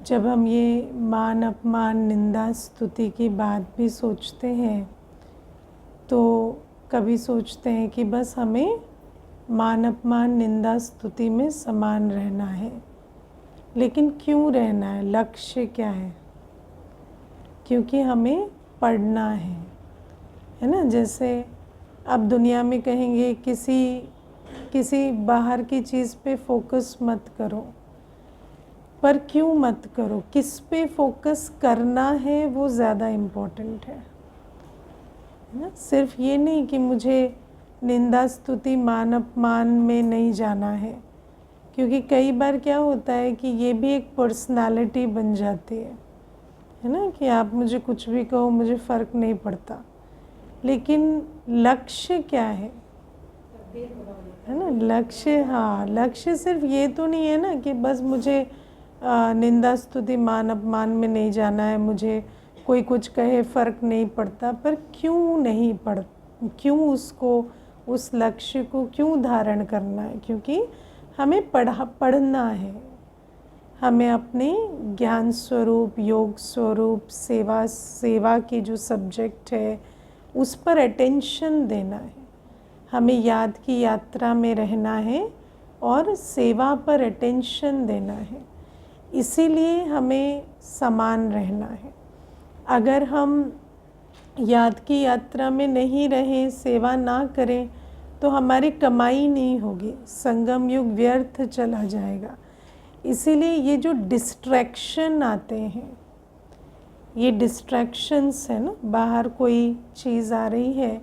जब हम ये मान अपमान निंदा स्तुति की बात भी सोचते हैं तो कभी सोचते हैं कि बस हमें मान अपमान निंदा स्तुति में समान रहना है। लेकिन क्यों रहना है? लक्ष्य क्या है? क्योंकि हमें पढ़ना है ना। जैसे अब दुनिया में कहेंगे किसी बाहर की चीज़ पे फोकस मत करो, पर क्यों मत करो? किस पे फोकस करना है वो ज़्यादा इम्पोर्टेंट है ना। सिर्फ ये नहीं कि मुझे निंदा स्तुति मान अपमान में नहीं जाना है, क्योंकि कई बार क्या होता है कि ये भी एक पर्सनालिटी बन जाती है ना, कि आप मुझे कुछ भी कहो मुझे फ़र्क नहीं पड़ता। लेकिन लक्ष्य क्या है ना। लक्ष्य, हाँ, लक्ष्य सिर्फ ये तो नहीं है ना कि बस मुझे निंदा स्तुति मान अपमान में नहीं जाना है, मुझे कोई कुछ कहे फ़र्क नहीं पड़ता। पर क्यों उस लक्ष्य को क्यों धारण करना है? क्योंकि हमें पढ़ना है। हमें अपने ज्ञान स्वरूप, योग स्वरूप, सेवा की जो सब्जेक्ट है उस पर अटेंशन देना है। हमें याद की यात्रा में रहना है और सेवा पर अटेंशन देना है। इसीलिए हमें समान रहना है। अगर हम याद की यात्रा में नहीं रहें, सेवा ना करें, तो हमारी कमाई नहीं होगी, संगम युग व्यर्थ चला जाएगा। इसीलिए ये जो डिस्ट्रैक्शन आते हैं, ये डिस्ट्रैक्शंस है ना, बाहर कोई चीज़ आ रही है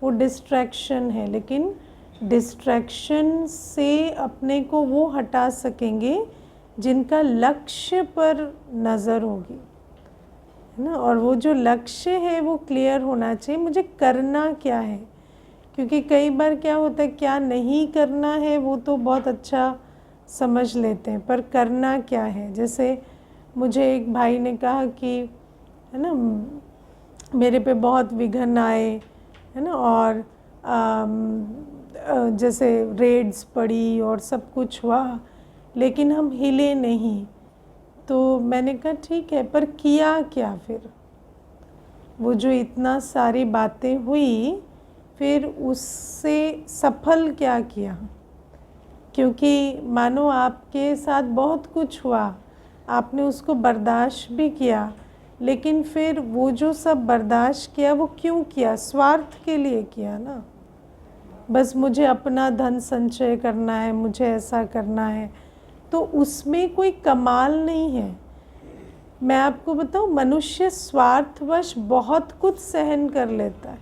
वो डिस्ट्रैक्शन है, लेकिन डिस्ट्रैक्शन से अपने को वो हटा सकेंगे जिनका लक्ष्य पर नज़र होगी, है ना। और वो जो लक्ष्य है वो क्लियर होना चाहिए, मुझे करना क्या है। क्योंकि कई बार क्या होता है, क्या नहीं करना है वो तो बहुत अच्छा समझ लेते हैं, पर करना क्या है। जैसे मुझे एक भाई ने कहा कि है ना, मेरे पे बहुत विघ्न आए, है ना, और जैसे रेड्स पड़ी और सब कुछ हुआ, लेकिन हम हिले नहीं। तो मैंने कहा ठीक है, पर किया क्या फिर? वो जो इतना सारी बातें हुई, फिर उससे सफल क्या किया? क्योंकि मानो आपके साथ बहुत कुछ हुआ, आपने उसको बर्दाश्त भी किया, लेकिन फिर वो जो सब बर्दाश्त किया वो क्यों किया? स्वार्थ के लिए किया ना। बस मुझे अपना धन संचय करना है, मुझे ऐसा करना है, तो उसमें कोई कमाल नहीं है। मैं आपको बताऊं, मनुष्य स्वार्थवश बहुत कुछ सहन कर लेता है।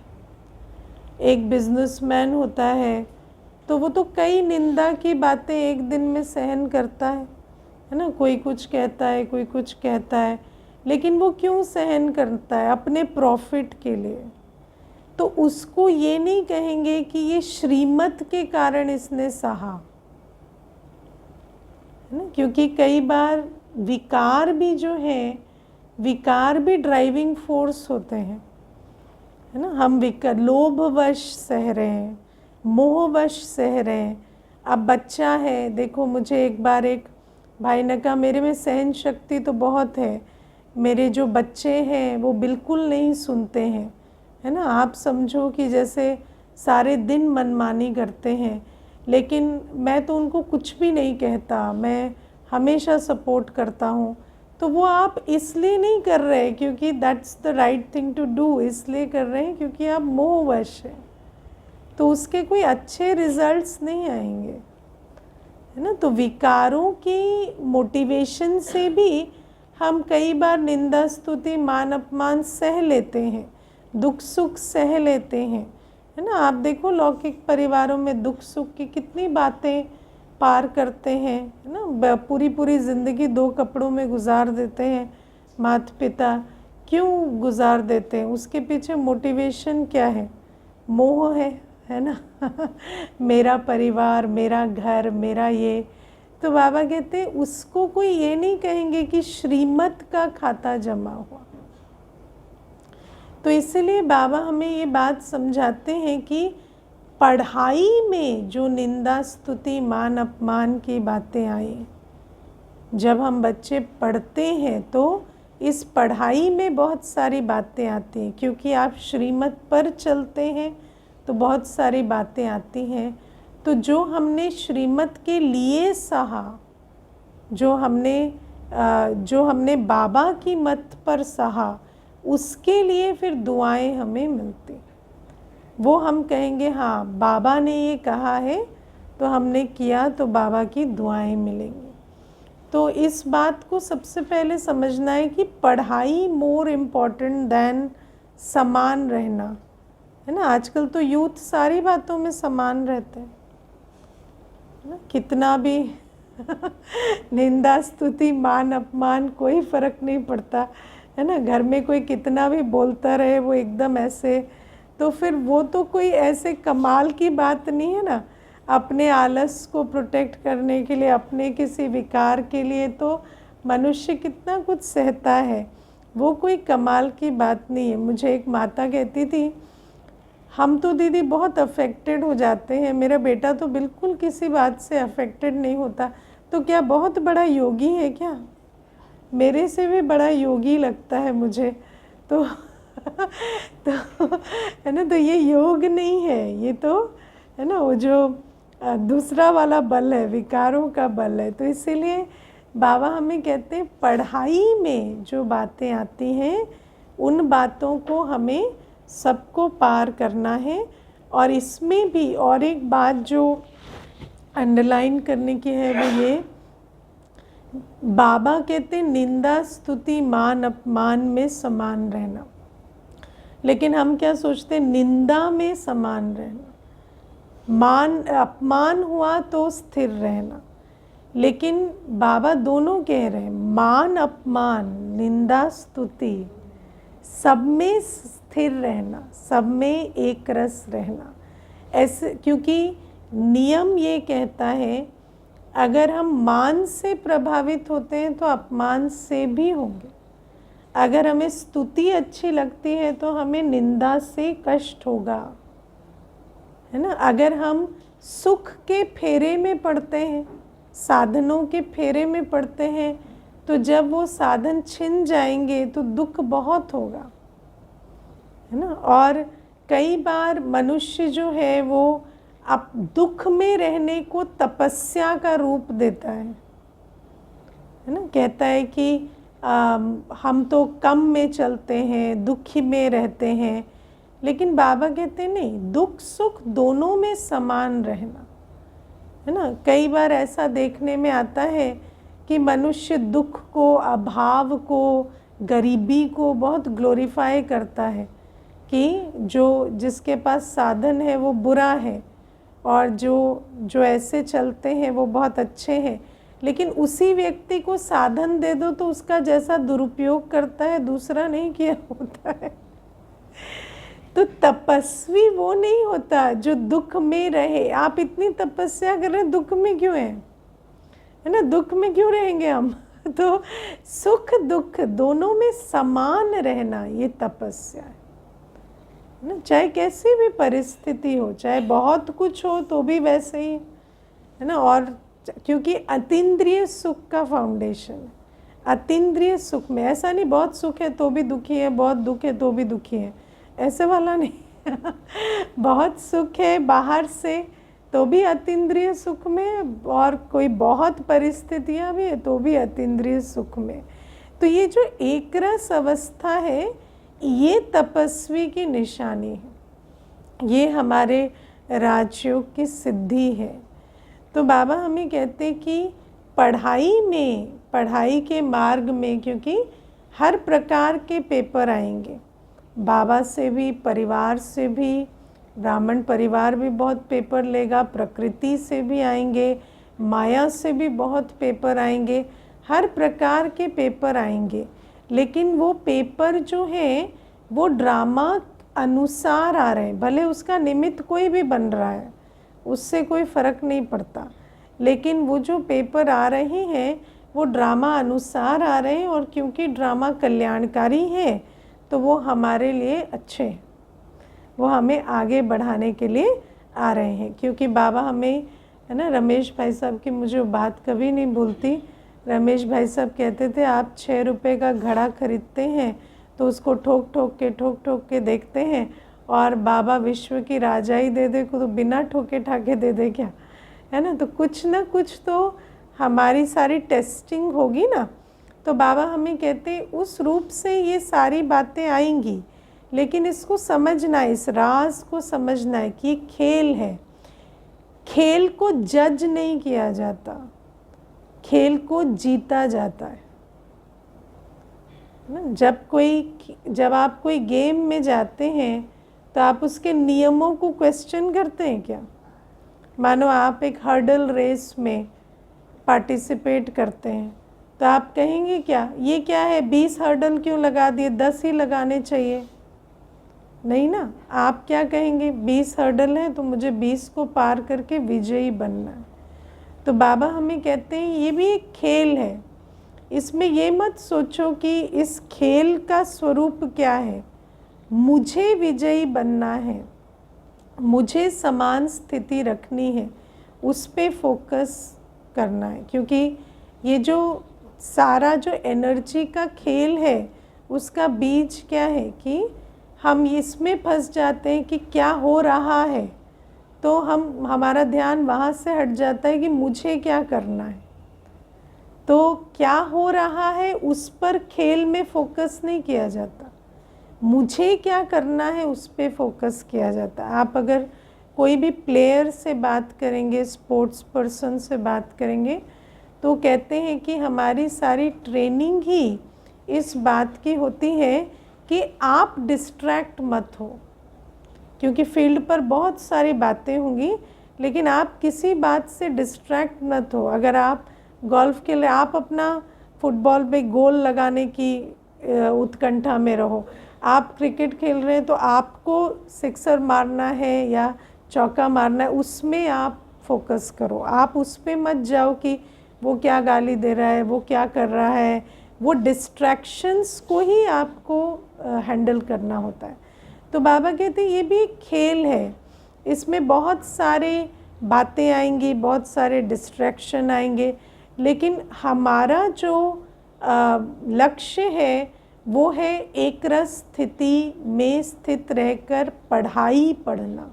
एक बिजनेसमैन होता है तो वो तो कई निंदा की बातें एक दिन में सहन करता है ना। कोई कुछ कहता है, कोई कुछ कहता है, लेकिन वो क्यों सहन करता है? अपने प्रॉफिट के लिए। तो उसको ये नहीं कहेंगे कि ये श्रीमत के कारण इसने सहा, है ना। क्योंकि कई बार विकार भी जो है, विकार भी ड्राइविंग फोर्स होते हैं, है ना। हम लोभवश सह रहे हैं, मोहवश सह रहे हैं। अब बच्चा है, देखो मुझे एक बार एक भाई ने कहा मेरे में सहन शक्ति तो बहुत है, मेरे जो बच्चे हैं वो बिल्कुल नहीं सुनते हैं, है ना। आप समझो कि जैसे सारे दिन मनमानी करते हैं, लेकिन मैं तो उनको कुछ भी नहीं कहता, मैं हमेशा सपोर्ट करता हूँ। तो वो आप इसलिए नहीं कर रहे क्योंकि that's the right thing to do, इसलिए कर रहे हैं क्योंकि आप मोहवश हैं। तो उसके कोई अच्छे रिजल्ट्स नहीं आएंगे, है ना। तो विकारों की मोटिवेशन से भी हम कई बार निंदा स्तुति मान अपमान सह लेते हैं, दुख सुख सह लेते हैं, है ना। आप देखो लौकिक परिवारों में दुख सुख की कितनी बातें पार करते हैं, है ना। पूरी ज़िंदगी 2 कपड़ों में गुजार देते हैं माता पिता। क्यों गुजार देते हैं? उसके पीछे मोटिवेशन क्या है? मोह है ना। मेरा परिवार, मेरा घर, मेरा ये। तो बाबा कहते हैं उसको कोई ये नहीं कहेंगे कि श्रीमत का खाता जमा हुआ। तो इसलिए बाबा हमें ये बात समझाते हैं कि पढ़ाई में जो निंदा स्तुति मान अपमान की बातें आई, जब हम बच्चे पढ़ते हैं तो इस पढ़ाई में बहुत सारी बातें आती हैं, क्योंकि आप श्रीमत पर चलते हैं तो बहुत सारी बातें आती हैं। तो जो हमने श्रीमत के लिए सहा, जो हमने बाबा की मत पर सहा, उसके लिए फिर दुआएं हमें मिलती। वो हम कहेंगे हाँ बाबा ने ये कहा है तो हमने किया तो बाबा की दुआएं मिलेंगी। तो इस बात को सबसे पहले समझना है कि पढ़ाई मोर इम्पोर्टेंट दैन समान रहना, है ना। आजकल तो यूथ सारी बातों में समान रहते हैं, ना, कितना भी निंदा स्तुति मान अपमान कोई फर्क नहीं पड़ता, है ना। घर में कोई कितना भी बोलता रहे वो एकदम ऐसे, तो फिर वो तो कोई ऐसे कमाल की बात नहीं है ना। अपने आलस को प्रोटेक्ट करने के लिए, अपने किसी विकार के लिए तो मनुष्य कितना कुछ सहता है, वो कोई कमाल की बात नहीं है। मुझे एक माता कहती थी, हम तो दीदी बहुत अफेक्टेड हो जाते हैं, मेरा बेटा तो बिल्कुल किसी बात से अफेक्टेड नहीं होता, तो क्या बहुत बड़ा योगी है क्या? मेरे से भी बड़ा योगी लगता है मुझे तो तो है ना, तो ये योग नहीं है, ये तो है ना वो जो दूसरा वाला बल है, विकारों का बल है। तो इसीलिए बाबा हमें कहते हैं पढ़ाई में जो बातें आती हैं उन बातों को हमें सबको पार करना है। और इसमें भी और एक बात जो अंडरलाइन करने की है वो ये, बाबा कहते हैं निंदा स्तुति मान अपमान में समान रहना, लेकिन हम क्या सोचते हैं, निंदा में समान रहना, मान अपमान हुआ तो स्थिर रहना। लेकिन बाबा दोनों कह रहे हैं, मान अपमान निंदा स्तुति सब में स्थिर रहना, सब में एक रस रहना। ऐसे क्योंकि नियम ये कहता है अगर हम मान से प्रभावित होते हैं तो अपमान से भी होंगे। अगर हमें स्तुति अच्छी लगती है तो हमें निंदा से कष्ट होगा, है ना। अगर हम सुख के फेरे में पड़ते हैं, साधनों के फेरे में पड़ते हैं, तो जब वो साधन छिन जाएंगे तो दुख बहुत होगा, है ना। और कई बार मनुष्य जो है वो अब दुख में रहने को तपस्या का रूप देता है ना। कहता है कि हम तो कम में चलते हैं, दुखी में रहते हैं, लेकिन बाबा कहते हैं नहीं, दुख सुख दोनों में समान रहना, है ना। कई बार ऐसा देखने में आता है कि मनुष्य दुख को, अभाव को, गरीबी को बहुत ग्लोरीफाई करता है कि जिसके पास साधन है वो बुरा है और जो ऐसे चलते हैं वो बहुत अच्छे हैं। लेकिन उसी व्यक्ति को साधन दे दो तो उसका जैसा दुरुपयोग करता है दूसरा नहीं किया होता है। तो तपस्वी वो नहीं होता जो दुख में रहे। आप इतनी तपस्या कर रहे हैं, दुख में क्यों है ना, दुख में क्यों रहेंगे हम? तो सुख दुख दोनों में समान रहना ये तपस्या है ना। चाहे कैसी भी परिस्थिति हो, चाहे बहुत कुछ हो तो भी वैसे ही, है ना। और क्योंकि अतीन्द्रिय सुख का फाउंडेशन है, अतीन्द्रिय सुख में ऐसा नहीं बहुत सुख है तो भी दुखी है, बहुत दुख है तो भी दुखी है, ऐसे वाला नहीं बहुत सुख है बाहर से तो भी अतीन्द्रिय सुख में, और कोई बहुत परिस्थितियां भी है तो भी अतीन्द्रिय सुख में। तो ये जो एक रस अवस्था है ये तपस्वी की निशानी है, ये हमारे राजयोग की सिद्धि है। तो बाबा हमें कहते हैं कि पढ़ाई के मार्ग में, क्योंकि हर प्रकार के पेपर आएंगे, बाबा से भी, परिवार से भी, ब्राह्मण परिवार भी बहुत पेपर लेगा, प्रकृति से भी आएंगे, माया से भी बहुत पेपर आएंगे, हर प्रकार के पेपर आएंगे। लेकिन वो पेपर जो है वो ड्रामा अनुसार आ रहे हैं, भले उसका निमित्त कोई भी बन रहा है, उससे कोई फ़र्क नहीं पड़ता, लेकिन वो जो पेपर आ रहे हैं वो ड्रामा अनुसार आ रहे हैं। और क्योंकि ड्रामा कल्याणकारी है तो वो हमारे लिए अच्छे हैं, वो हमें आगे बढ़ाने के लिए आ रहे हैं। क्योंकि बाबा हमें, है ना, रमेश भाई साहब की मुझे बात कभी नहीं भूलती, रमेश भाई साहब कहते थे आप 6 रुपये का घड़ा खरीदते हैं तो उसको ठोक ठोक के देखते हैं, और बाबा विश्व की राजाई दे दे को तो बिना ठोके ठाके दे दे क्या, है ना। तो कुछ ना कुछ तो हमारी सारी टेस्टिंग होगी ना। तो बाबा हमें कहते हैं उस रूप से ये सारी बातें आएंगी, लेकिन इसको समझना है, इस राज को समझना है कि खेल है। खेल को जज नहीं किया जाता, खेल को जीता जाता है ना। जब आप कोई गेम में जाते हैं तो आप उसके नियमों को क्वेश्चन करते हैं क्या? मानो आप एक हर्डल रेस में पार्टिसिपेट करते हैं तो आप कहेंगे क्या ये क्या है, 20 हर्डल क्यों लगा दिए, 10 ही लगाने चाहिए? नहीं ना। आप क्या कहेंगे, 20 हर्डल हैं तो मुझे 20 को पार करके विजयी बनना है। तो बाबा हमें कहते हैं ये भी एक खेल है। इसमें ये मत सोचो कि इस खेल का स्वरूप क्या है, मुझे विजयी बनना है, मुझे समान स्थिति रखनी है, उस पे फोकस करना है। क्योंकि ये जो सारा जो एनर्जी का खेल है उसका बीज क्या है कि हम इसमें फंस जाते हैं कि क्या हो रहा है, तो हमारा ध्यान वहाँ से हट जाता है कि मुझे क्या करना है। तो क्या हो रहा है उस पर खेल में फोकस नहीं किया जाता, मुझे क्या करना है उस पर फोकस किया जाता है। आप अगर कोई भी प्लेयर से बात करेंगे, स्पोर्ट्स पर्सन से बात करेंगे, तो कहते हैं कि हमारी सारी ट्रेनिंग ही इस बात की होती है कि आप डिस्ट्रैक्ट मत हो। क्योंकि फील्ड पर बहुत सारी बातें होंगी, लेकिन आप किसी बात से डिस्ट्रैक्ट मत हो। अगर आप गोल्फ के लिए आप अपना फुटबॉल पे गोल लगाने की उत्कंठा में रहो, आप क्रिकेट खेल रहे हैं तो आपको सिक्सर मारना है या चौका मारना है, उसमें आप फोकस करो। आप उस पर मत जाओ कि वो क्या गाली दे रहा है, वो क्या कर रहा है। वो डिस्ट्रैक्शंस को ही आपको हैंडल करना होता है। तो बाबा कहते हैं ये भी एक खेल है, इसमें बहुत सारे बातें आएंगी, बहुत सारे डिस्ट्रैक्शन आएंगे, लेकिन हमारा जो लक्ष्य है वो है एक रस स्थिति में स्थित रहकर पढ़ाई पढ़ना।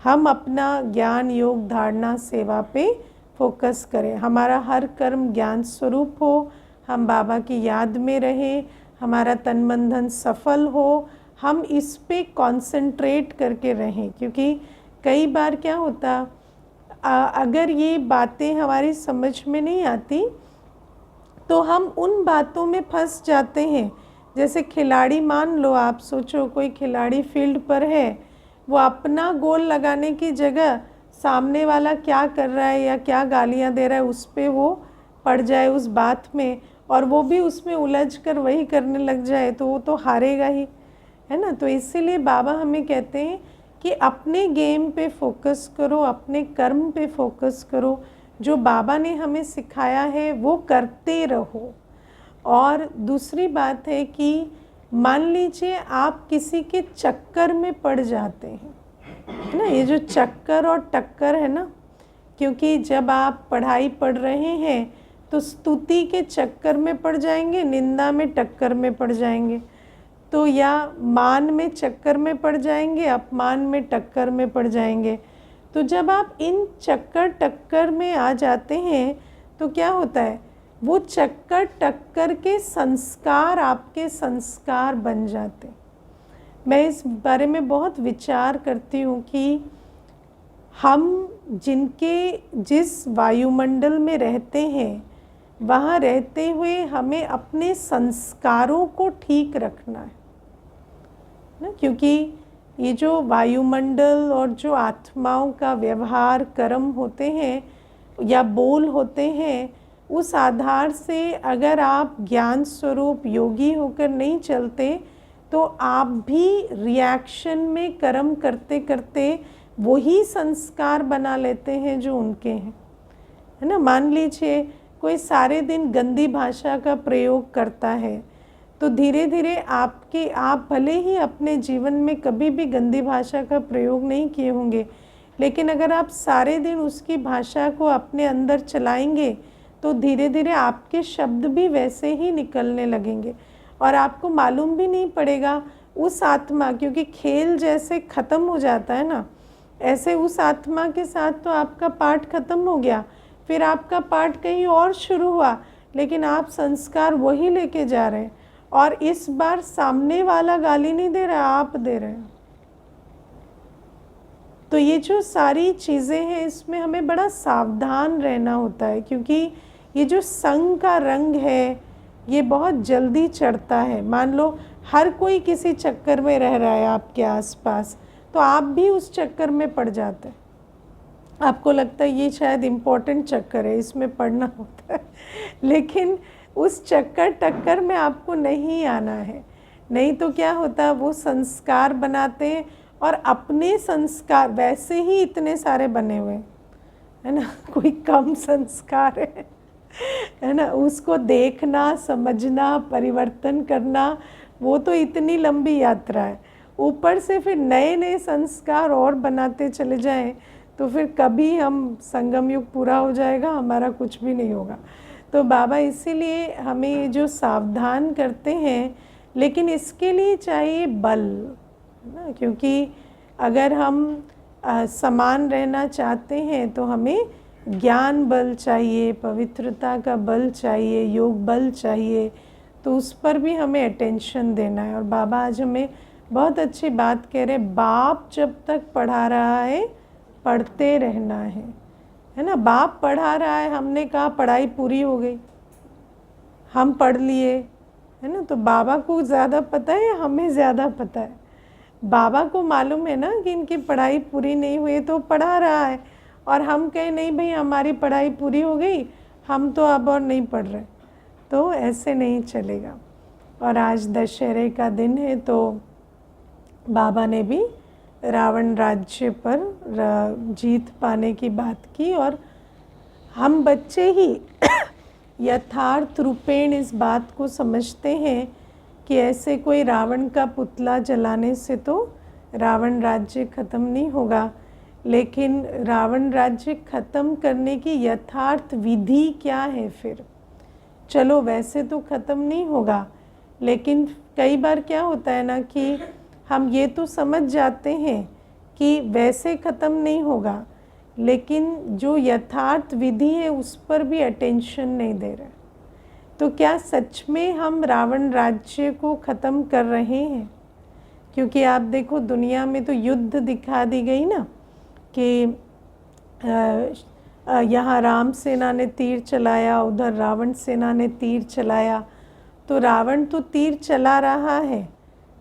हम अपना ज्ञान योग धारणा सेवा पे फोकस करें, हमारा हर कर्म ज्ञान स्वरूप हो, हम बाबा की याद में रहें, हमारा तन मन धन सफल हो, हम इस पे कंसंट्रेट करके रहें। क्योंकि कई बार क्या होता, अगर ये बातें हमारी समझ में नहीं आती तो हम उन बातों में फंस जाते हैं। जैसे खिलाड़ी, मान लो आप सोचो कोई खिलाड़ी फील्ड पर है, वो अपना गोल लगाने की जगह सामने वाला क्या कर रहा है या क्या गालियां दे रहा है उस पर वो पड़ जाए उस बात में, और वो भी उसमें उलझ कर वही करने लग जाए, तो वो तो हारेगा ही, है ना। तो इसीलिए बाबा हमें कहते हैं कि अपने गेम पे फोकस करो, अपने कर्म पे फोकस करो, जो बाबा ने हमें सिखाया है वो करते रहो। और दूसरी बात है कि मान लीजिए आप किसी के चक्कर में पड़ जाते हैं, है ना। ये जो चक्कर और टक्कर है ना, क्योंकि जब आप पढ़ाई पढ़ रहे हैं तो स्तुति के चक्कर में पड़ जाएंगे, निंदा में टक्कर में पड़ जाएंगे, तो या मान में चक्कर में पड़ जाएंगे, अपमान में टक्कर में पड़ जाएंगे। तो जब आप इन चक्कर टक्कर में आ जाते हैं तो क्या होता है, वो चक्कर टक्कर के संस्कार आपके संस्कार बन जाते। मैं इस बारे में बहुत विचार करती हूँ कि हम जिस वायुमंडल में रहते हैं वहाँ रहते हुए हमें अपने संस्कारों को ठीक रखना है ना। क्योंकि ये जो वायुमंडल और जो आत्माओं का व्यवहार कर्म होते हैं या बोल होते हैं, उस आधार से अगर आप ज्ञान स्वरूप योगी होकर नहीं चलते तो आप भी रिएक्शन में कर्म करते करते वही संस्कार बना लेते हैं जो उनके हैं, है ना। मान लीजिए कोई सारे दिन गंदी भाषा का प्रयोग करता है, तो धीरे धीरे आप भले ही अपने जीवन में कभी भी गंदी भाषा का प्रयोग नहीं किए होंगे, लेकिन अगर आप सारे दिन उसकी भाषा को अपने अंदर चलाएंगे तो धीरे धीरे आपके शब्द भी वैसे ही निकलने लगेंगे और आपको मालूम भी नहीं पड़ेगा उस आत्मा, क्योंकि खेल जैसे ख़त्म हो जाता है ना, ऐसे उस आत्मा के साथ तो आपका पाठ ख़त्म हो गया, फिर आपका पाठ कहीं और शुरू हुआ, लेकिन आप संस्कार वही लेके जा रहे हैं और इस बार सामने वाला गाली नहीं दे रहा, आप दे रहे हैं। तो ये जो सारी चीज़ें हैं इसमें हमें बड़ा सावधान रहना होता है, क्योंकि ये जो संग का रंग है ये बहुत जल्दी चढ़ता है। मान लो हर कोई किसी चक्कर में रह रहा है आपके आसपास, तो आप भी उस चक्कर में पड़ जाते हैं। आपको लगता है ये शायद इम्पोर्टेंट चक्कर है, इसमें पढ़ना होता है, लेकिन उस चक्कर टक्कर में आपको नहीं आना है। नहीं तो क्या होता है, वो संस्कार बनाते हैं और अपने संस्कार वैसे ही इतने सारे बने हुए है ना, कोई कम संस्कार है ना, उसको देखना, समझना, परिवर्तन करना, वो तो इतनी लंबी यात्रा है। ऊपर से फिर नए नए संस्कार और बनाते चले जाएं तो फिर कभी हम संगम युग पूरा हो जाएगा, हमारा कुछ भी नहीं होगा। तो बाबा इसीलिए हमें जो सावधान करते हैं, लेकिन इसके लिए चाहिए बल ना, क्योंकि अगर हम समान रहना चाहते हैं तो हमें ज्ञान बल चाहिए, पवित्रता का बल चाहिए, योग बल चाहिए, तो उस पर भी हमें अटेंशन देना है। और बाबा आज हमें बहुत अच्छी बात कह रहे, बाप जब तक पढ़ा रहा है पढ़ते रहना है ना। बाप पढ़ा रहा है, हमने कहा पढ़ाई पूरी हो गई, हम पढ़ लिए है ना, तो बाबा को ज़्यादा पता है या हमें ज़्यादा पता है? बाबा को मालूम है ना कि इनकी पढ़ाई पूरी नहीं हुई, तो पढ़ा रहा है, और हम कहें नहीं भाई हमारी पढ़ाई पूरी हो गई, हम तो अब और नहीं पढ़ रहे, तो ऐसे नहीं चलेगा। और आज दशहरे का दिन है, तो बाबा ने भी रावण राज्य पर जीत पाने की बात की, और हम बच्चे ही यथार्थ रूपेण इस बात को समझते हैं कि ऐसे कोई रावण का पुतला जलाने से तो रावण राज्य ख़त्म नहीं होगा, लेकिन रावण राज्य ख़त्म करने की यथार्थ विधि क्या है फिर? चलो वैसे तो ख़त्म नहीं होगा, लेकिन कई बार क्या होता है ना कि हम ये तो समझ जाते हैं कि वैसे ख़त्म नहीं होगा, लेकिन जो यथार्थ विधि है उस पर भी अटेंशन नहीं दे रहे। तो क्या सच में हम रावण राज्य को ख़त्म कर रहे हैं? क्योंकि आप देखो दुनिया में तो युद्ध दिखा दी गई ना, कि यहाँ राम सेना ने तीर चलाया, उधर रावण सेना ने तीर चलाया, तो रावण तो तीर चला रहा है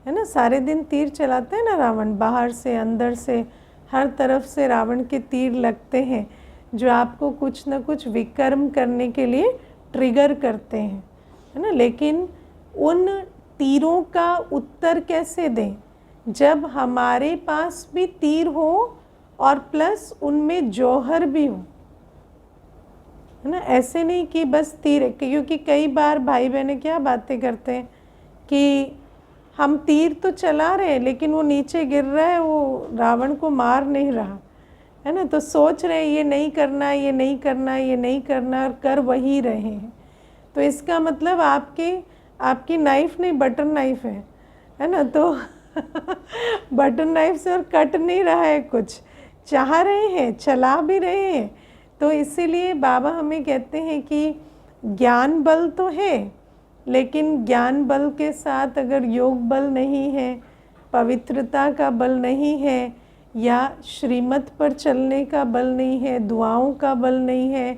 ना, सारे दिन तीर चलाते हैं ना रावण, बाहर से अंदर से हर तरफ से रावण के तीर लगते हैं, जो आपको कुछ न कुछ विकर्म करने के लिए ट्रिगर करते हैं, है ना। लेकिन उन तीरों का उत्तर कैसे दें जब हमारे पास भी तीर हो और प्लस उनमें जौहर भी हो, है ना। ऐसे नहीं कि बस तीर, क्योंकि कई बार भाई बहनें क्या बातें करते हैं कि हम तीर तो चला रहे हैं लेकिन वो नीचे गिर रहा है, वो रावण को मार नहीं रहा, है ना। तो सोच रहे हैं ये नहीं करना है, ये नहीं करना है, ये नहीं करना, और कर वही रहे हैं। तो इसका मतलब आपकी नाइफ नहीं बटर नाइफ है ना। तो बटर नाइफ से और कट नहीं रहा है, कुछ चाह रहे हैं, चला भी रहे हैं। तो इसीलिए बाबा हमें कहते हैं कि ज्ञान बल तो है, लेकिन ज्ञान बल के साथ अगर योग बल नहीं है, पवित्रता का बल नहीं है, या श्रीमत पर चलने का बल नहीं है, दुआओं का बल नहीं है,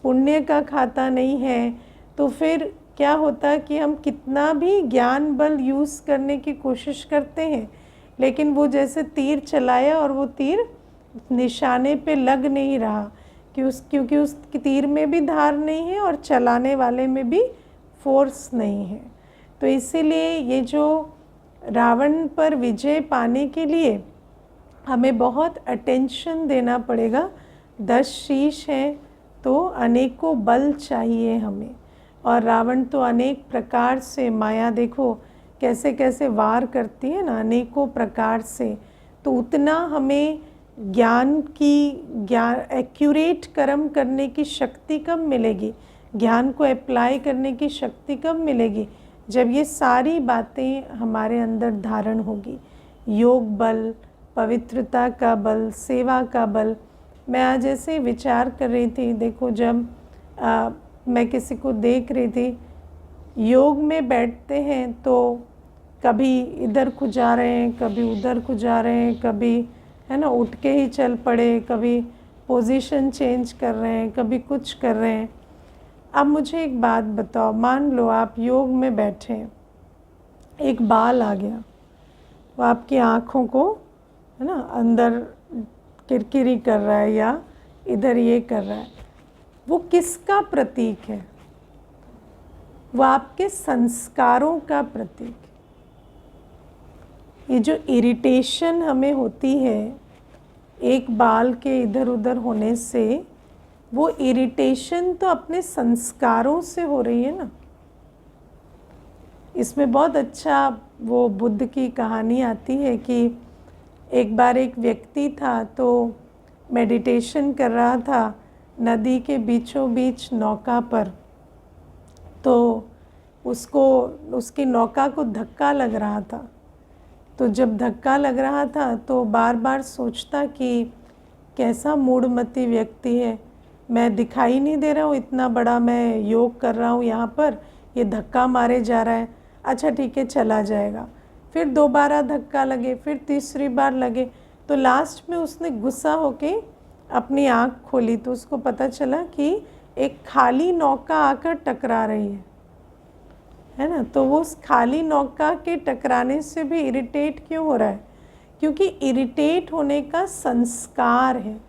पुण्य का खाता नहीं है, तो फिर क्या होता कि हम कितना भी ज्ञान बल यूज़ करने की कोशिश करते हैं, लेकिन वो जैसे तीर चलाया और वो तीर निशाने पे लग नहीं रहा, क्योंकि उस तीर में भी धार नहीं है और चलाने वाले में भी फोर्स नहीं है। तो इसीलिए ये जो रावण पर विजय पाने के लिए हमें बहुत अटेंशन देना पड़ेगा। 10 शीश हैं तो अनेकों बल चाहिए हमें, और रावण तो अनेक प्रकार से, माया देखो कैसे कैसे वार करती है ना, अनेकों प्रकार से। तो उतना हमें ज्ञान एक्यूरेट कर्म करने की शक्ति कब मिलेगी? ज्ञान को अप्लाई करने की शक्ति कब मिलेगी? जब ये सारी बातें हमारे अंदर धारण होगी। योग बल, पवित्रता का बल, सेवा का बल। मैं आज ऐसे विचार कर रही थी, देखो जब मैं किसी को देख रही थी, योग में बैठते हैं तो कभी इधर को जा रहे हैं, कभी उधर को जा रहे हैं, कभी है ना उठ के ही चल पड़े, कभी पोजीशन चेंज कर रहे हैं, कभी कुछ कर रहे हैं। अब मुझे एक बात बताओ, मान लो आप योग में बैठे हैं, एक बाल आ गया, वो आपकी आँखों को है ना अंदर किरकिरी कर रहा है या इधर ये कर रहा है, वो किसका प्रतीक है? वो आपके संस्कारों का प्रतीक। ये जो इरिटेशन हमें होती है एक बाल के इधर उधर होने से, वो इरिटेशन तो अपने संस्कारों से हो रही है ना। इसमें बहुत अच्छा वो बुद्ध की कहानी आती है कि एक बार एक व्यक्ति था तो मेडिटेशन कर रहा था नदी के बीचों बीच नौका पर, तो उसको उसकी नौका को धक्का लग रहा था। तो जब धक्का लग रहा था तो बार बार सोचता कि कैसा मूढ़मती व्यक्ति है, मैं दिखाई नहीं दे रहा हूँ, इतना बड़ा मैं योग कर रहा हूँ यहाँ पर, ये धक्का मारे जा रहा है, अच्छा ठीक है चला जाएगा। फिर दोबारा धक्का लगे, फिर तीसरी बार लगे, तो लास्ट में उसने गुस्सा होके अपनी आँख खोली तो उसको पता चला कि एक खाली नौका आकर टकरा रही है ना। तो वो उस खाली नौका के टकराने से भी इरिटेट क्यों हो रहा है? क्योंकि इरिटेट होने का संस्कार है।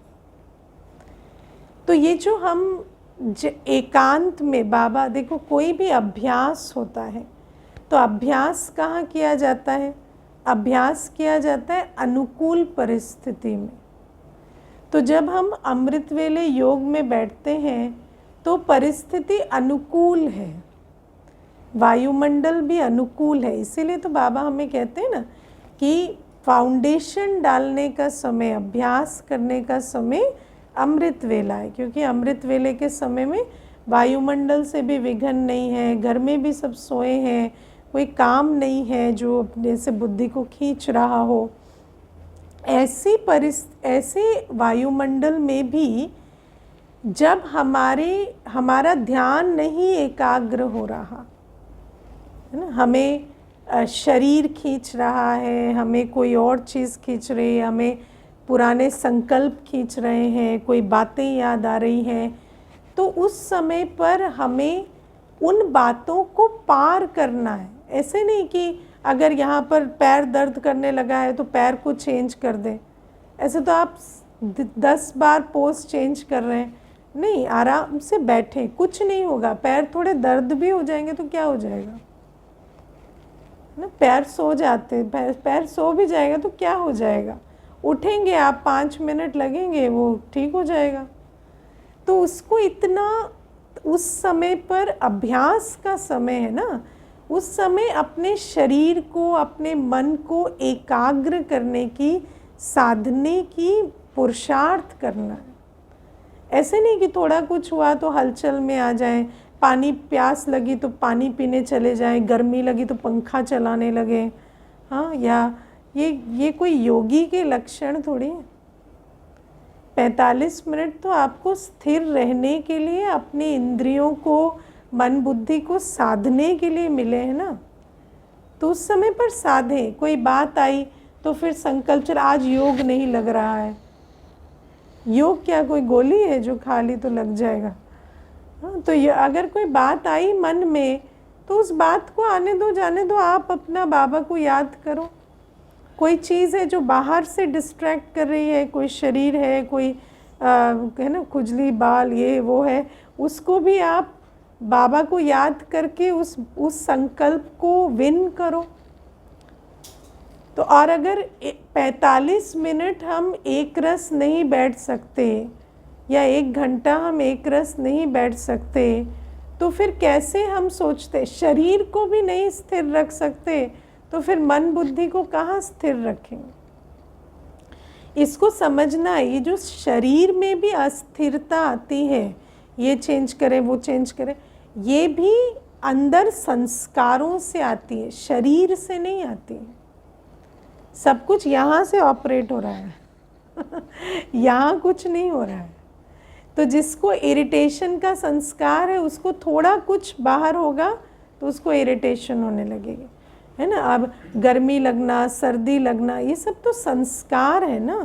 तो ये जो हम एकांत में, बाबा देखो कोई भी अभ्यास होता है तो अभ्यास कहाँ किया जाता है? अभ्यास किया जाता है अनुकूल परिस्थिति में। तो जब हम अमृत वेले योग में बैठते हैं तो परिस्थिति अनुकूल है, वायुमंडल भी अनुकूल है। इसीलिए तो बाबा हमें कहते हैं ना कि फाउंडेशन डालने का समय, अभ्यास करने का समय अमृत वेला है, क्योंकि अमृत वेले के समय में वायुमंडल से भी विघन नहीं है, घर में भी सब सोए हैं, कोई काम नहीं है जो अपने से बुद्धि को खींच रहा हो। ऐसे वायुमंडल में भी जब हमारा ध्यान नहीं एकाग्र हो रहा है ना, हमें शरीर खींच रहा है, हमें कोई और चीज़ खींच रही है, हमें पुराने संकल्प खींच रहे हैं, कोई बातें याद आ रही हैं, तो उस समय पर हमें उन बातों को पार करना है। ऐसे नहीं कि अगर यहाँ पर पैर दर्द करने लगा है तो पैर को चेंज कर दें, ऐसे तो आप 10 बार पोज चेंज कर रहे हैं। नहीं, आराम से बैठें, कुछ नहीं होगा। पैर थोड़े दर्द भी हो जाएंगे तो क्या हो जाएगा ना, पैर सो जाते, पैर सो भी जाएगा तो क्या हो जाएगा, उठेंगे आप 5 मिनट लगेंगे, वो ठीक हो जाएगा। तो उसको इतना, उस समय पर अभ्यास का समय है ना, उस समय अपने शरीर को, अपने मन को एकाग्र करने की, साधने की पुरुषार्थ करना है। ऐसे नहीं कि थोड़ा कुछ हुआ तो हलचल में आ जाएं, पानी प्यास लगी तो पानी पीने चले जाएं, गर्मी लगी तो पंखा चलाने लगे। हाँ, या ये कोई योगी के लक्षण थोड़ी है। 45 मिनट तो आपको स्थिर रहने के लिए, अपनी इंद्रियों को, मन बुद्धि को साधने के लिए मिले हैं ना। तो उस समय पर साधें। कोई बात आई तो फिर संकल्प, चल आज योग नहीं लग रहा है। योग क्या कोई गोली है जो खा ली तो लग जाएगा? हाँ, तो ये अगर कोई बात आई मन में तो उस बात को आने दो, जाने दो। आप अपना बाबा को याद करो। कोई चीज़ है जो बाहर से डिस्ट्रैक्ट कर रही है, कोई शरीर है, कोई है ना खुजली, बाल, ये वो है, उसको भी आप बाबा को याद करके उस संकल्प को विन करो। तो और अगर 45 मिनट हम एक रस नहीं बैठ सकते या 1 घंटा हम एक रस नहीं बैठ सकते, तो फिर कैसे हम सोचते? शरीर को भी नहीं स्थिर रख सकते तो फिर मन बुद्धि को कहाँ स्थिर रखेंगे? इसको समझना, ये जो शरीर में भी अस्थिरता आती है, ये चेंज करें, वो चेंज करें, ये भी अंदर संस्कारों से आती है, शरीर से नहीं आती है। सब कुछ यहाँ से ऑपरेट हो रहा है यहाँ कुछ नहीं हो रहा है। तो जिसको इरिटेशन का संस्कार है, उसको थोड़ा कुछ बाहर होगा तो उसको इरिटेशन होने लगेगी, है ना। अब गर्मी लगना, सर्दी लगना, ये सब तो संस्कार है ना,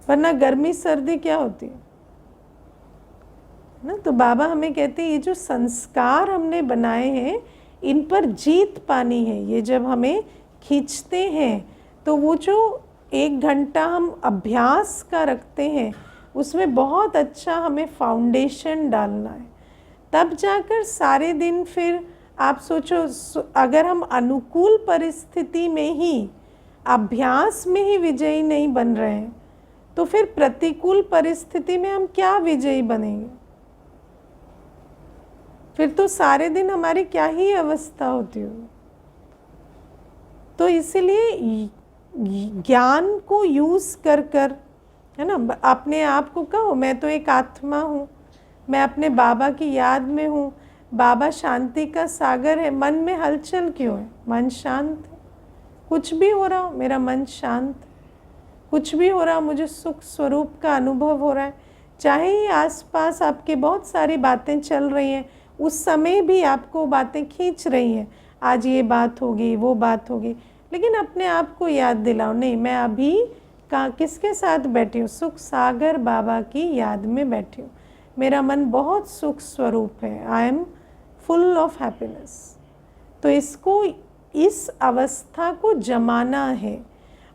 वरना गर्मी सर्दी क्या होती है ना। तो बाबा हमें कहते हैं ये जो संस्कार हमने बनाए हैं, इन पर जीत पानी है। ये जब हमें खींचते हैं तो वो जो 1 घंटा हम अभ्यास का रखते हैं, उसमें बहुत अच्छा हमें फाउंडेशन डालना है। तब जाकर सारे दिन, फिर आप सोचो, अगर हम अनुकूल परिस्थिति में ही, अभ्यास में ही विजयी नहीं बन रहे हैं, तो फिर प्रतिकूल परिस्थिति में हम क्या विजयी बनेंगे? फिर तो सारे दिन हमारी क्या ही अवस्था होती होगी। तो इसीलिए ज्ञान को यूज़ कर कर, है ना, अपने आप को कहो मैं तो एक आत्मा हूँ, मैं अपने बाबा की याद में हूँ, बाबा शांति का सागर है। मन में हलचल क्यों है? मन शांत है। कुछ भी हो रहा हो, मेरा मन शांत है। कुछ भी हो रहा, मुझे सुख स्वरूप का अनुभव हो रहा है। चाहे ही आसपास आपके बहुत सारी बातें चल रही हैं, उस समय भी आपको बातें खींच रही हैं, आज ये बात होगी, वो बात होगी, लेकिन अपने आप को याद दिलाओ, नहीं मैं अभी किसके साथ बैठी हूँ? सुख सागर बाबा की याद में बैठी हूँ। मेरा मन बहुत सुख स्वरूप है, I am full of happiness. तो इसको, इस अवस्था को जमाना है।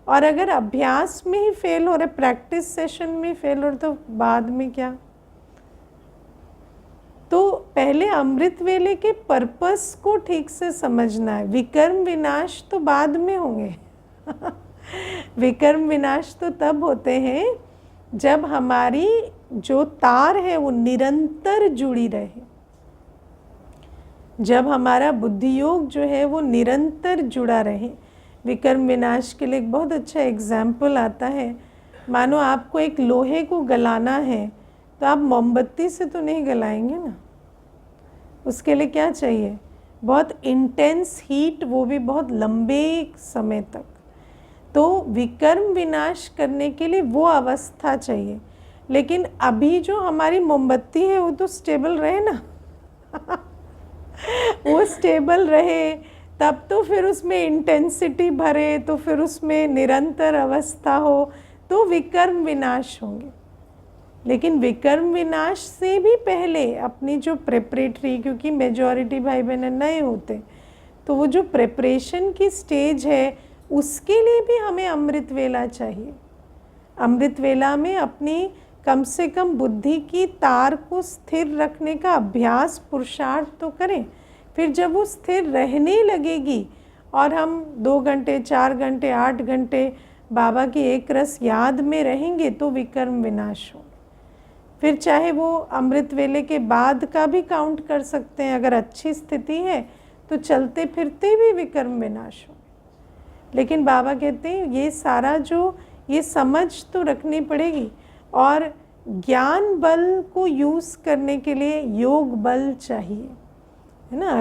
और अगर अभ्यास में ही फेल हो रहे, प्रैक्टिस सेशन में फेल हो रहे, तो बाद में क्या? तो पहले अमृत वेले के पर्पस को ठीक से समझना है। विकर्म विनाश तो बाद में होंगे विकर्म विनाश तो तब होते हैं जब हमारी जो तार है वो निरंतर जुड़ी रहे, जब हमारा बुद्धि योग जो है वो निरंतर जुड़ा रहे। विकर्म विनाश के लिए एक बहुत अच्छा एग्जाम्पल आता है। मानो आपको एक लोहे को गलाना है, तो आप मोमबत्ती से तो नहीं गलाएंगे ना, उसके लिए क्या चाहिए? बहुत इंटेंस हीट, वो भी बहुत लंबे समय तक। तो विकर्म विनाश करने के लिए वो अवस्था चाहिए। लेकिन अभी जो हमारी मोमबत्ती है वो तो स्टेबल रहे ना वो स्टेबल रहे, तब तो फिर उसमें इंटेंसिटी भरे, तो फिर उसमें निरंतर अवस्था हो, तो विकर्म विनाश होंगे। लेकिन विकर्म विनाश से भी पहले अपनी जो प्रेपरेटरी, क्योंकि मेजॉरिटी भाई बहन नए होते, तो वो जो प्रेपरेशन की स्टेज है, उसके लिए भी हमें अमृत वेला चाहिए। अमृत वेला में अपनी कम से कम बुद्धि की तार को स्थिर रखने का अभ्यास, पुरुषार्थ तो करें। फिर जब वो स्थिर रहने लगेगी और हम 2 घंटे, 4 घंटे, 8 घंटे बाबा की एक रस याद में रहेंगे, तो विकर्म विनाश हो। फिर चाहे वो अमृत वेले के बाद का भी काउंट कर सकते हैं, अगर अच्छी स्थिति है तो चलते फिरते भी विकर्म विनाश हो। लेकिन बाबा कहते हैं ये सारा जो, ये समझ तो रखनी पड़ेगी। और ज्ञान बल को यूज़ करने के लिए योग बल चाहिए, है ना।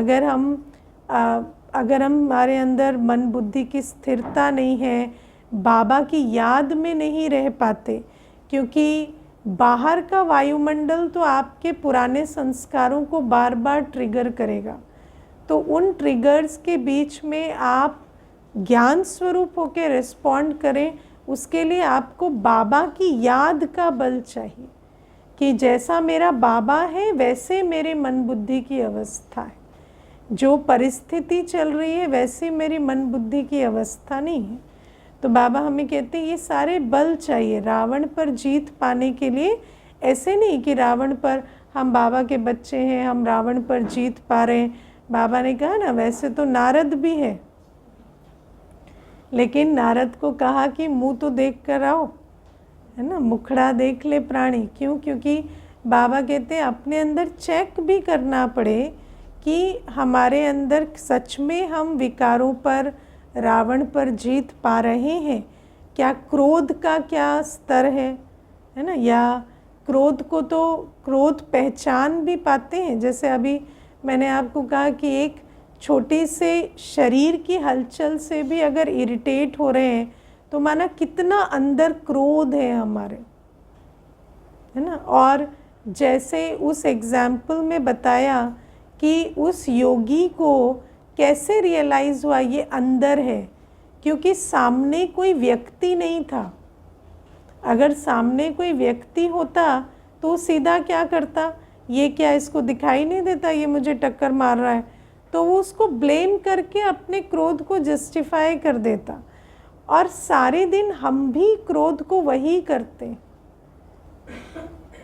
अगर हमारे अंदर मन बुद्धि की स्थिरता नहीं है, बाबा की याद में नहीं रह पाते, क्योंकि बाहर का वायुमंडल तो आपके पुराने संस्कारों को बार बार ट्रिगर करेगा। तो उन ट्रिगर्स के बीच में आप ज्ञान स्वरूप होकर रिस्पॉन्ड करें, उसके लिए आपको बाबा की याद का बल चाहिए कि जैसा मेरा बाबा है वैसे मेरे मन बुद्धि की अवस्था है, जो परिस्थिति चल रही है वैसी मेरी मन बुद्धि की अवस्था नहीं है। तो बाबा हमें कहते हैं ये सारे बल चाहिए रावण पर जीत पाने के लिए। ऐसे नहीं कि रावण पर, हम बाबा के बच्चे हैं, हम रावण पर जीत पा रहे हैं। बाबा ने कहा ना, वैसे तो नारद भी है, लेकिन नारद को कहा कि मुंह तो देख कर आओ, है ना, मुखड़ा देख ले प्राणी। क्यों? क्योंकि बाबा कहते हैं अपने अंदर चेक भी करना पड़े कि हमारे अंदर सच में हम विकारों पर, रावण पर जीत पा रहे हैं क्या। क्रोध का क्या स्तर है ना, या क्रोध को तो क्रोध पहचान भी पाते हैं। जैसे अभी मैंने आपको कहा कि एक छोटी से शरीर की हलचल से भी अगर इरिटेट हो रहे हैं तो माना कितना अंदर क्रोध है हमारे, है ना। और जैसे उस एग्जाम्पल में बताया कि उस योगी को कैसे रियलाइज़ हुआ ये अंदर है, क्योंकि सामने कोई व्यक्ति नहीं था। अगर सामने कोई व्यक्ति होता तो सीधा क्या करता, ये क्या इसको दिखाई नहीं देता, ये मुझे टक्कर मार रहा है, तो वो उसको ब्लेम करके अपने क्रोध को जस्टिफाई कर देता। और सारे दिन हम भी क्रोध को वही करते।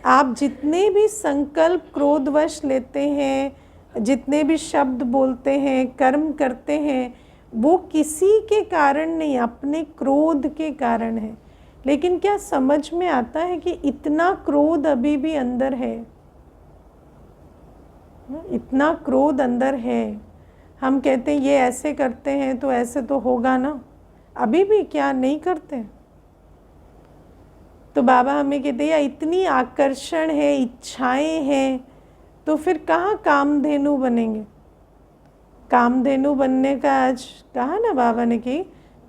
आप जितने भी संकल्प क्रोधवश लेते हैं, जितने भी शब्द बोलते हैं, कर्म करते हैं, वो किसी के कारण नहीं, अपने क्रोध के कारण है। लेकिन क्या समझ में आता है कि इतना क्रोध अभी भी अंदर है, इतना क्रोध अंदर है। हम कहते हैं ये ऐसे करते हैं तो ऐसे तो होगा ना, अभी भी क्या नहीं करते। तो बाबा हमें कहते हैं इतनी आकर्षण है, इच्छाएं हैं, तो फिर कहाँ कामधेनु बनेंगे। कामधेनु बनने का आज कहा ना बाबा ने कि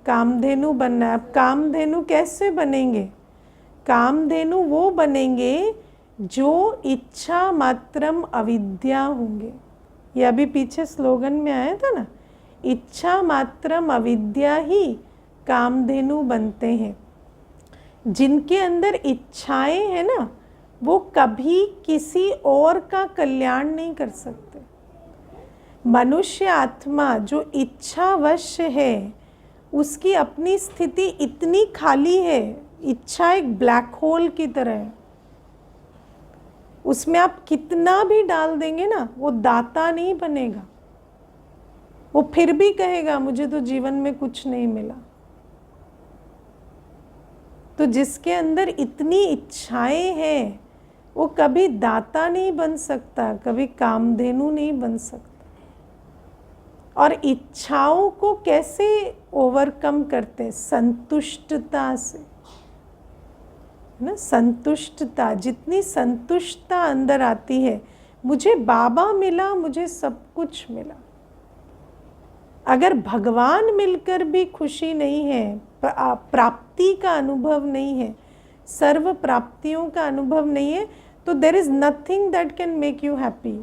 कामधेनु बनना है। अब कामधेनु कैसे बनेंगे? कामधेनु वो बनेंगे जो इच्छा मात्रम अविद्या होंगे। ये अभी पीछे स्लोगन में आया था ना, इच्छा मात्रम अविद्या ही कामधेनु बनते हैं। जिनके अंदर इच्छाएं हैं ना, वो कभी किसी और का कल्याण नहीं कर सकते। मनुष्य आत्मा जो इच्छावश है, उसकी अपनी स्थिति इतनी खाली है। इच्छा एक ब्लैक होल की तरह है, उसमें आप कितना भी डाल देंगे ना, वो दाता नहीं बनेगा। वो फिर भी कहेगा मुझे तो जीवन में कुछ नहीं मिला। तो जिसके अंदर इतनी इच्छाएं हैं, वो कभी दाता नहीं बन सकता, कभी कामधेनु नहीं बन सकता। और इच्छाओं को कैसे ओवरकम करते हैं? संतुष्टता से, है ना। संतुष्टता, जितनी संतुष्टता अंदर आती है, मुझे बाबा मिला, मुझे सब कुछ मिला। अगर भगवान मिलकर भी खुशी नहीं है, प्राप्ति का अनुभव नहीं है, सर्व प्राप्तियों का अनुभव नहीं है, तो there is nothing that can make you happy.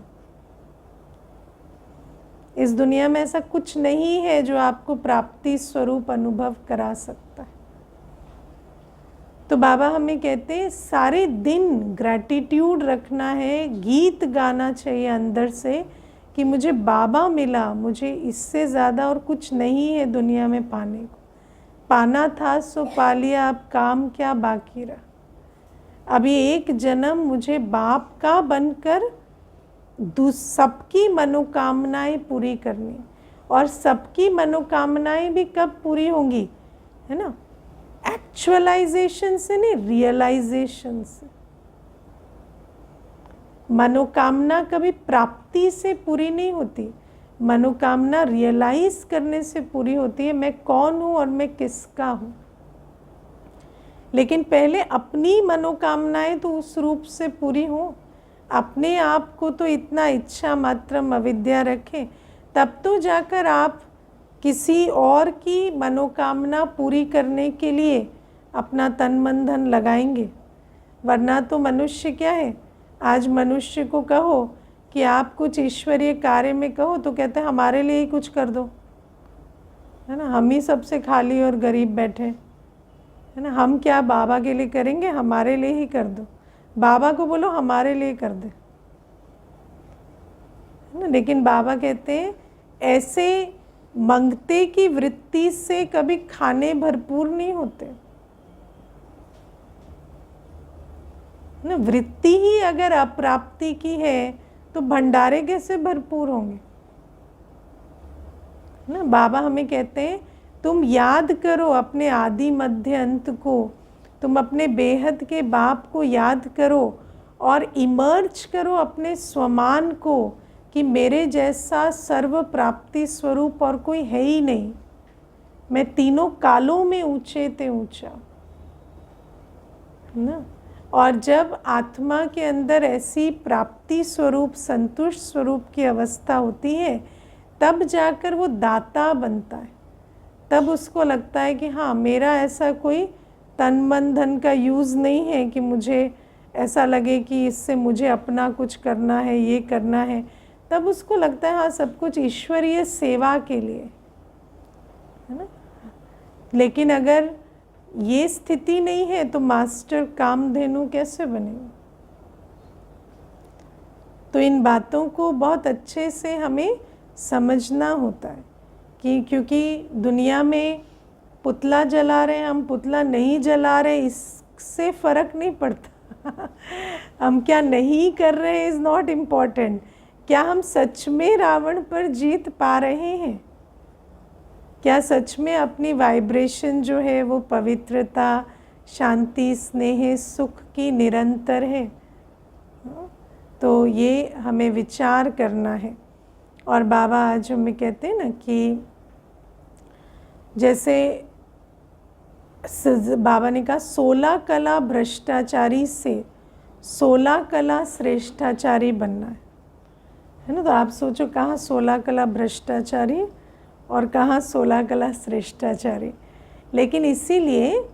इस दुनिया में ऐसा कुछ नहीं है जो आपको प्राप्ति स्वरूप अनुभव करा सकता है। तो बाबा हमें कहते हैं सारे दिन ग्रैटिट्यूड रखना है, गीत गाना चाहिए अंदर से कि मुझे बाबा मिला, मुझे इससे ज़्यादा और कुछ नहीं है दुनिया में पाने को। पाना था सो पा लिया, अब काम क्या बाकी रहा। अभी एक जन्म मुझे बाप का बनकर सबकी मनोकामनाएं पूरी करनी, और सबकी मनोकामनाएं भी कब पूरी होंगी, है ना, एक्चुअलाइजेशन से नहीं, रियलाइजेशन से। मनोकामना कभी प्राप्ति से पूरी नहीं होती, मनोकामना रियलाइज करने से पूरी होती है, मैं कौन हूँ और मैं किसका हूँ। लेकिन पहले अपनी मनोकामनाएं तो उस रूप से पूरी हो, अपने आप को तो इतना इच्छा मात्रम अविद्या रखें, तब तो जाकर आप किसी और की मनोकामना पूरी करने के लिए अपना तन मन धन लगाएंगे। वरना तो मनुष्य क्या है, आज मनुष्य को कहो कि आप कुछ ईश्वरीय कार्य में कहो तो कहते हैं हमारे लिए ही कुछ कर दो, है ना, हम ही सबसे खाली और गरीब बैठे, है ना, हम क्या बाबा के लिए करेंगे, हमारे लिए ही कर दो। बाबा को बोलो हमारे लिए कर दे, है ना। लेकिन बाबा कहते हैं ऐसे मंगते की वृत्ति से कभी खाने भरपूर नहीं होते, ना। वृत्ति ही अगर अप्राप्ति की है तो भंडारे कैसे भरपूर होंगे, ना। बाबा हमें कहते हैं तुम याद करो अपने आदि मध्य अंत को, तुम अपने बेहद के बाप को याद करो और इमर्ज करो अपने स्वमान को कि मेरे जैसा सर्व प्राप्ति स्वरूप और कोई है ही नहीं। मैं तीनों कालों में ऊंचे ते ऊंचा, ना। और जब आत्मा के अंदर ऐसी प्राप्ति स्वरूप, संतुष्ट स्वरूप की अवस्था होती है, तब जाकर वो दाता बनता है। तब उसको लगता है कि हाँ, मेरा ऐसा कोई तन मन धन का यूज़ नहीं है कि मुझे ऐसा लगे कि इससे मुझे अपना कुछ करना है, ये करना है। तब उसको लगता है हाँ, सब कुछ ईश्वरीय सेवा के लिए, है ना। लेकिन अगर ये स्थिति नहीं है तो मास्टर कामधेनु कैसे बनेगा? तो इन बातों को बहुत अच्छे से हमें समझना होता है कि क्योंकि दुनिया में पुतला जला रहे हैं, हम पुतला नहीं जला रहे, इससे फ़र्क नहीं पड़ता। हम क्या नहीं कर रहे हैं इज़ नॉट इम्पॉर्टेंट। क्या हम सच में रावण पर जीत पा रहे हैं? क्या सच में अपनी वाइब्रेशन जो है वो पवित्रता, शांति, स्नेह, सुख की निरंतर है? तो ये हमें विचार करना है। और बाबा आज हमें कहते हैं ना कि जैसे बाबा ने कहा 16 कला भ्रष्टाचारी से 16 कला श्रेष्ठाचारी बनना है ना। तो आप सोचो कहाँ 16 कला भ्रष्टाचारी और कहाँ 16 कला श्रेष्ठाचारी। लेकिन इसीलिए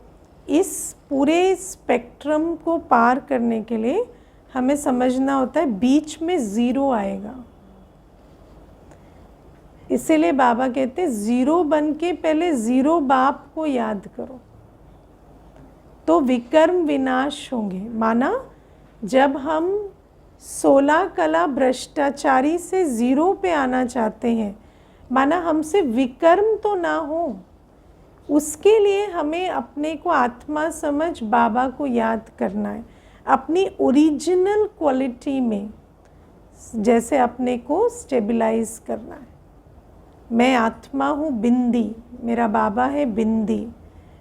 इस पूरे स्पेक्ट्रम को पार करने के लिए हमें समझना होता है बीच में ज़ीरो आएगा। इसीलिए बाबा कहते हैं ज़ीरो बन के पहले ज़ीरो बाप को याद करो तो विकर्म विनाश होंगे। माना जब हम 16 कला भ्रष्टाचारी से ज़ीरो पे आना चाहते हैं, माना हमसे विकर्म तो ना हो, उसके लिए हमें अपने को आत्मा समझ बाबा को याद करना है, अपनी ओरिजिनल क्वालिटी में जैसे अपने को स्टेबलाइज करना है। मैं आत्मा हूँ बिंदी, मेरा बाबा है बिंदी,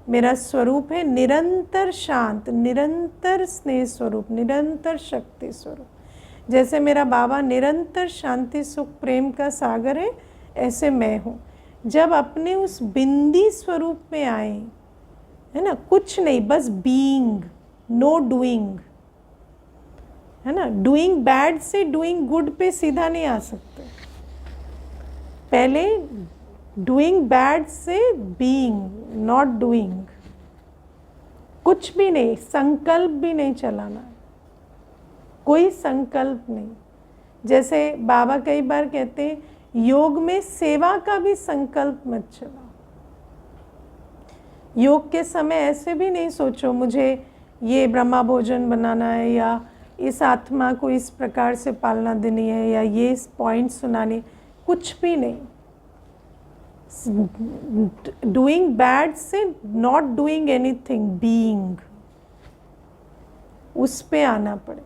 मेरा स्वरूप है निरंतर शांत, निरंतर स्नेह स्वरूप, निरंतर शक्ति स्वरूप। जैसे मेरा बाबा निरंतर शांति सुख प्रेम का सागर है, ऐसे मैं हूँ। जब अपने उस बिंदी स्वरूप में आए, है ना, कुछ नहीं, बस बीइंग, नो डूइंग, है ना। डूइंग बैड से डूइंग गुड पे सीधा नहीं आ सकते। पहले डूइंग बैड से बीइंग, नॉट डूइंग। कुछ भी नहीं, संकल्प भी नहीं चलाना है, कोई संकल्प नहीं। जैसे बाबा कई बार कहते हैं योग में सेवा का भी संकल्प मत चलाओ। योग के समय ऐसे भी नहीं सोचो मुझे ये ब्रह्मा भोजन बनाना है या इस आत्मा को इस प्रकार से पालना देनी है या ये इस पॉइंट सुनानी, कुछ भी नहीं। डूइंग बैड से नॉट डूइंग एनीथिंग, बीइंग, उस पे आना पड़े,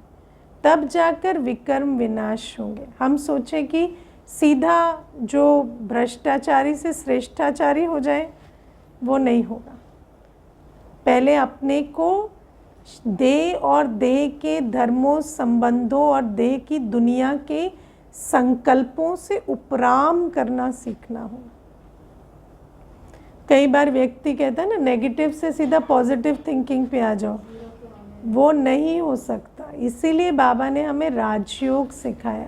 तब जाकर विकर्म विनाश होंगे। हम सोचें कि सीधा जो भ्रष्टाचारी से श्रेष्ठाचारी हो जाए, वो नहीं होगा। पहले अपने को देह और देह के धर्मों, संबंधों और देह की दुनिया के संकल्पों से उपराम करना सीखना होगा। कई बार व्यक्ति कहता है ना नेगेटिव से सीधा पॉजिटिव थिंकिंग पे आ जाओ, वो नहीं हो सकता। इसीलिए बाबा ने हमें राजयोग सिखाया।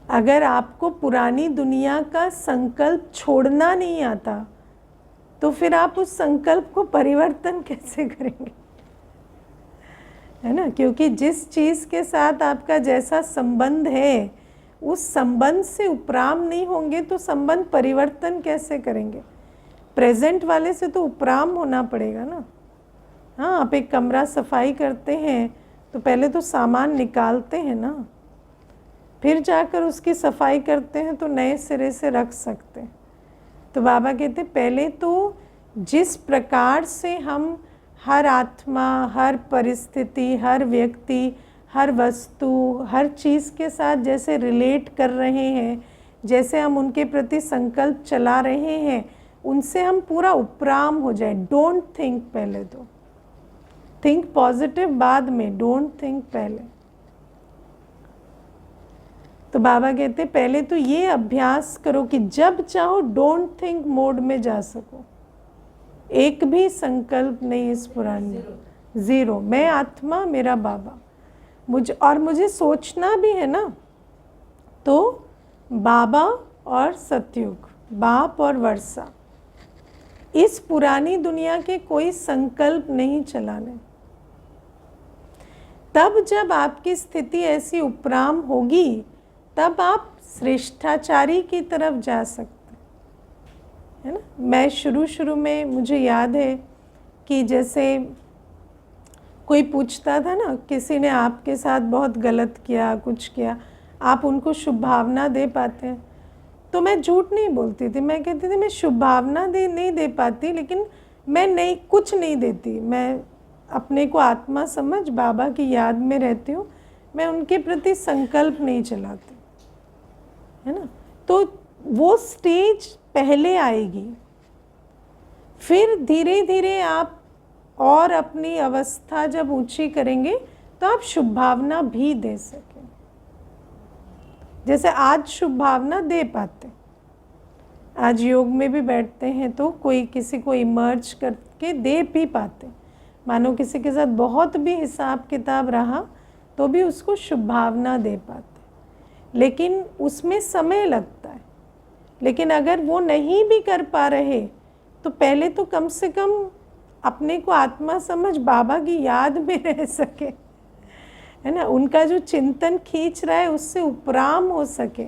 अगर आपको पुरानी दुनिया का संकल्प छोड़ना नहीं आता तो फिर आप उस संकल्प को परिवर्तन कैसे करेंगे, है ना। क्योंकि जिस चीज़ के साथ आपका जैसा संबंध है, उस संबंध से उपराम नहीं होंगे तो संबंध परिवर्तन कैसे करेंगे। प्रेजेंट वाले से तो उपराम होना पड़ेगा ना। हाँ, आप एक कमरा सफाई करते हैं तो पहले तो सामान निकालते हैं ना, फिर जाकर उसकी सफाई करते हैं तो नए सिरे से रख सकते हैं। तो बाबा कहते पहले तो जिस प्रकार से हम हर आत्मा, हर परिस्थिति, हर व्यक्ति, हर वस्तु, हर चीज़ के साथ जैसे रिलेट कर रहे हैं, जैसे हम उनके प्रति संकल्प चला रहे हैं, उनसे हम पूरा उपराम हो जाए। डोंट थिंक, पहले तो थिंक पॉजिटिव, बाद में डोंट थिंक पहले। तो बाबा कहते पहले तो ये अभ्यास करो कि जब चाहो डोंट थिंक मोड में जा सको। एक भी संकल्प नहीं इस पुरानी, ज़ीरो, मैं आत्मा मेरा बाबा। मुझे सोचना भी है ना, तो बाबा और सतयुग, बाप और वर्षा, इस पुरानी दुनिया के कोई संकल्प नहीं चलाने। तब जब आपकी स्थिति ऐसी उपराम होगी, तब आप श्रेष्ठाचारी की तरफ जा सकते हैं, है ना। मैं शुरू में मुझे याद है कि जैसे कोई पूछता था ना, किसी ने आपके साथ बहुत गलत किया, कुछ किया, आप उनको शुभ भावना दे पाते हैं? तो मैं झूठ नहीं बोलती थी, मैं कहती थी मैं शुभ भावना नहीं दे पाती, लेकिन मैं कुछ नहीं देती। मैं अपने को आत्मा समझ बाबा की याद में रहती हूँ, मैं उनके प्रति संकल्प नहीं चलाती, है ना। तो वो स्टेज पहले आएगी, फिर धीरे धीरे आप और अपनी अवस्था जब ऊंची करेंगे तो आप शुभ भावना भी दे सकें। जैसे आज शुभ भावना दे पाते, आज योग में भी बैठते हैं तो कोई किसी को इमर्ज करके दे भी पाते। मानो किसी के साथ बहुत भी हिसाब किताब रहा तो भी उसको शुभ भावना दे पाते, लेकिन उसमें समय लगता है। लेकिन अगर वो नहीं भी कर पा रहे तो पहले तो कम से कम अपने को आत्मा समझ बाबा की याद में रह सके, है ना। उनका जो चिंतन खींच रहा है उससे उपराम हो सके,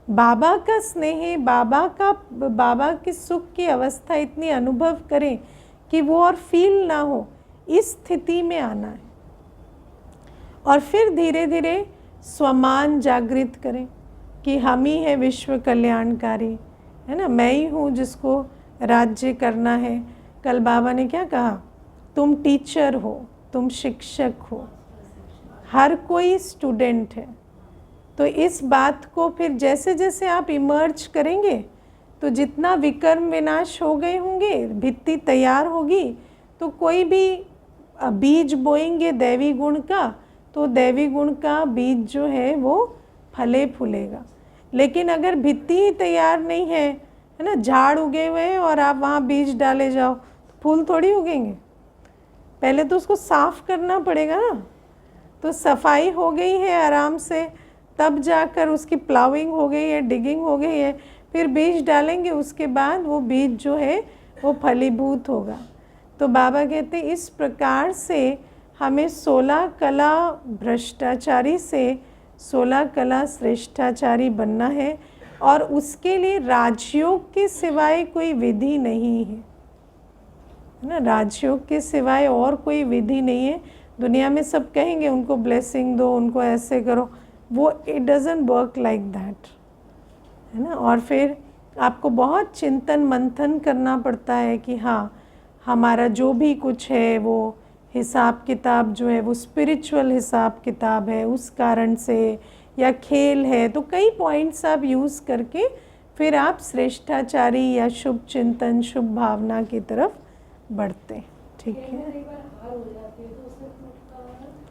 बाबा का स्नेह, बाबा की सुख की अवस्था इतनी अनुभव करें कि वो और फील ना हो, इस स्थिति में आना है। और फिर धीरे धीरे स्वमान जागृत करें कि हम ही है विश्व कल्याणकारी, है ना। मैं ही हूँ जिसको राज्य करना है। कल बाबा ने क्या कहा, तुम टीचर हो, तुम शिक्षक हो, हर कोई स्टूडेंट है। तो इस बात को फिर जैसे जैसे आप इमर्ज करेंगे तो जितना विकर्म विनाश हो गए होंगे, भित्ति तैयार होगी, तो कोई भी बीज बोएंगे दैवी गुण का, तो दैवी गुण का बीज जो है वो फले फूलेगा। लेकिन अगर भित्ति ही तैयार नहीं है ना, झाड़ उगे हुए हैं और आप वहाँ बीज डाले जाओ तो फूल थोड़ी उगेंगे। पहले तो उसको साफ करना पड़ेगा ना। तो सफाई हो गई है आराम से, तब जाकर उसकी प्लाविंग हो गई है, डिगिंग हो गई है, फिर बीज डालेंगे, उसके बाद वो बीज जो है वो फलीभूत होगा। तो बाबा कहते हैं इस प्रकार से हमें 16 कला भ्रष्टाचारी से 16 कला श्रेष्ठाचारी बनना है, और उसके लिए राजयोग के सिवाय कोई विधि नहीं है ना। राजयोग के सिवाय और कोई विधि नहीं है। दुनिया में सब कहेंगे उनको ब्लेसिंग दो, उनको ऐसे करो, वो it doesn't work like that, है ना। और फिर आपको बहुत चिंतन मंथन करना पड़ता है कि हाँ, हमारा जो भी कुछ है वो हिसाब किताब जो है वो स्पिरिचुअल हिसाब किताब है, उस कारण से, या खेल है, तो कई पॉइंट्स आप यूज़ करके फिर आप श्रेष्ठाचारी या शुभ चिंतन, शुभ भावना की तरफ बढ़ते हैं। ठीक है।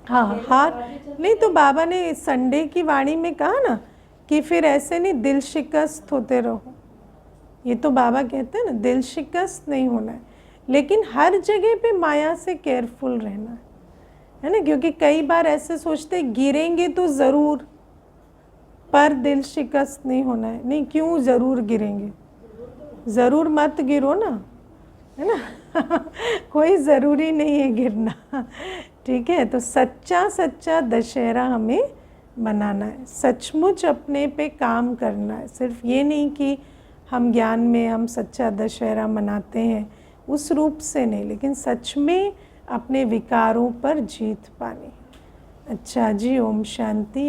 हाँ, हार नहीं तो बाबा ने संडे की वाणी में कहा ना कि फिर ऐसे नहीं दिल शिकस्त होते रहो। ये तो बाबा कहते हैं ना, दिल शिकस्त नहीं होना है, लेकिन हर जगह पे माया से केयरफुल रहना है ना। क्योंकि कई बार ऐसे सोचते गिरेंगे तो ज़रूर, पर दिल शिकस्त नहीं होना है। नहीं, क्यों ज़रूर गिरेंगे, ज़रूर मत गिरो ना, है ना। कोई ज़रूरी नहीं है गिरना, ठीक है। तो सच्चा दशहरा हमें मनाना है, सचमुच अपने पे काम करना है। सिर्फ ये नहीं कि हम ज्ञान में हम सच्चा दशहरा मनाते हैं, उस रूप से नहीं, लेकिन सच में अपने विकारों पर जीत पानी। अच्छा जी, ओम शांति।